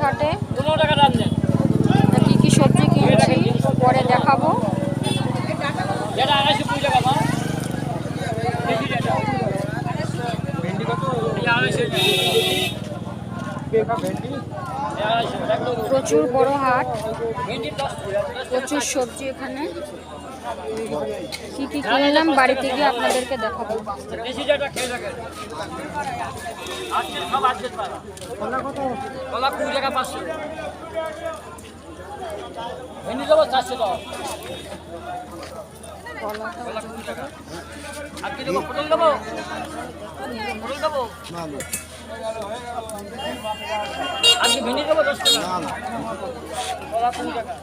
হাটে। কি কি সবজি কিনছি পরে দেখাবো। প্রচুর বড় হাট, প্রচুর সবজি এখানে। কি কি কিনলাম বাড়িতে গিয়ে আপনাদেরকে দেখাবো। ভেন্ডি দেবো 400 টাকা। আর কি দেবো? পটল দেবো? পটল দেবো? আর কি ভেন্ডি দেবো 10 টাকা? কলা 20 টাকা।